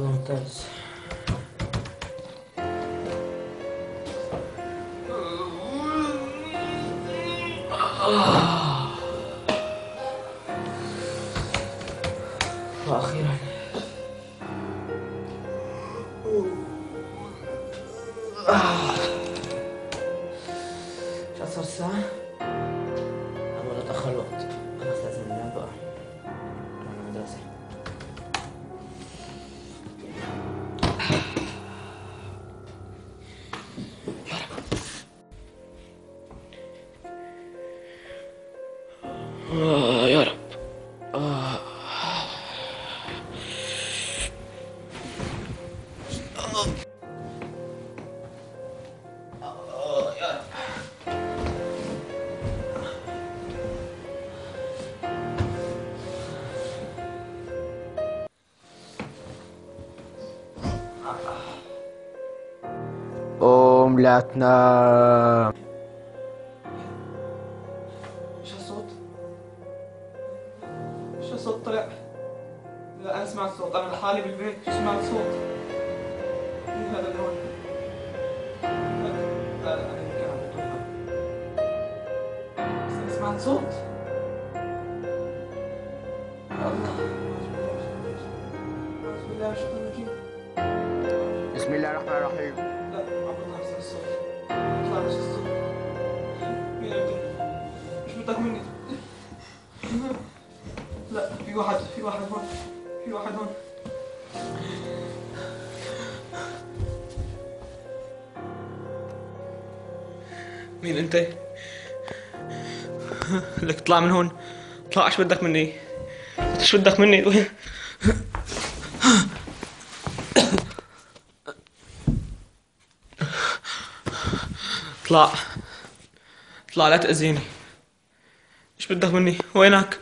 الله ممتاز. وأخيرا شو صار الساعة؟ والله تأخر الوقت، خلاص لازم ننام بقى. أنا مدرسة. يا رب. قوم لا تنام. ايش هالصوت؟ ايش هالصوت طلع؟ لا انا سمعت صوت، انا لحالي بالبيت سمعت صوت. مين هذا اللي هون؟ لا انا يمكن عم بتوهم. بس انا سمعت صوت. يا الله. أعوذ بالله من الشيطان الرجيم. بسم الله الرحمن الرحيم. لا عم بطلع بس الصوت. بطلع بس الصوت. مين انت؟ ايش بدك مني؟ لا في واحد هون. في واحد هون. مين انت؟ لك اطلع من هون. اطلع، ايش بدك مني؟ ايش بدك مني؟ اطلع اطلع، لا تأذيني. ايش بدك مني؟ وينك؟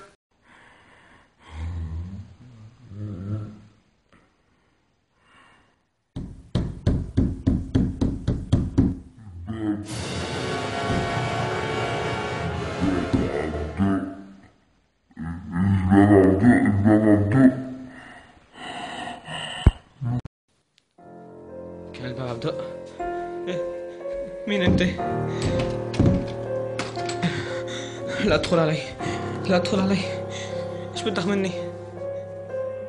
كان الباب عم دق. إيه؟ مين انت؟ لا تدخل علي، لا تدخل علي. ايش بدك مني؟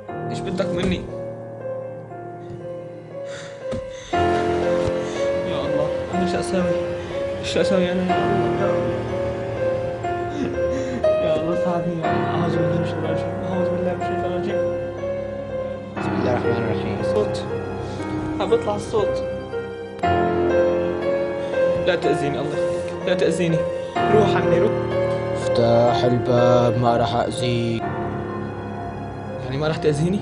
ايش بدك مني؟ يا الله، انا ايش اسوي؟ ايش اسوي انا؟ يا الله ساعدني يا الله. اعوذ بالله من الشيطان الرجيم، اعوذ بالله من الشيطان الرجيم. بسم الله الرحمن الرحيم. صوت عم بيطلع الصوت. لا تأذيني الله يخليك، لا تأذيني. روح عني روح. افتح الباب، ما راح أذيك. يعني ما راح تأذيني؟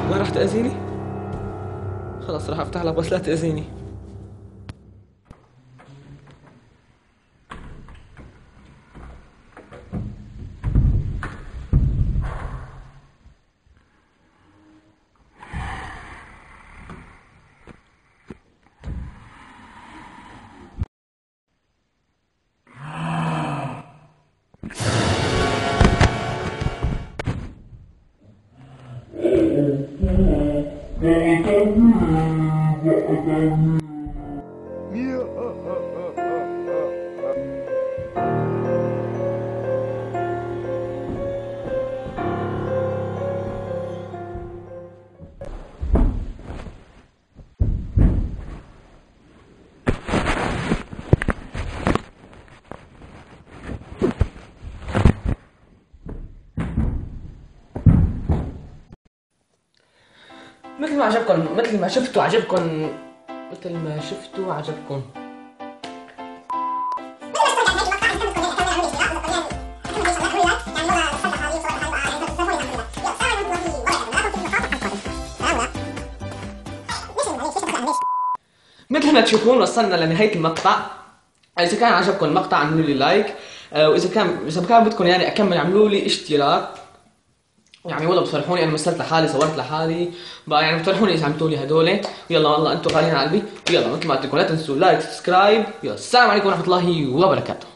ما راح تأذيني؟ خلاص راح افتح لك، بس لا تأذيني. مثل ما عجبكم، مثل ما شفتوا عجبكم، مثل ما شفتوا عجبكم. مثل ما تشوفون وصلنا لنهاية المقطع. إذا كان عجبكم المقطع اعملوا لي لايك، وإذا كان بدكم يعني أكمل اعملوا لي اشتراك. يعني والله بتفرحوني، انا مثلت لحالي، صورت لحالي بقى، يعني بتفرحوني اذا عملتوا لي هدول. يلا والله انتم غاليين على قلبي. يلا مثل ما قلت لكم لا تنسوا لايك سبسكرايب. يلا السلام عليكم ورحمه الله وبركاته.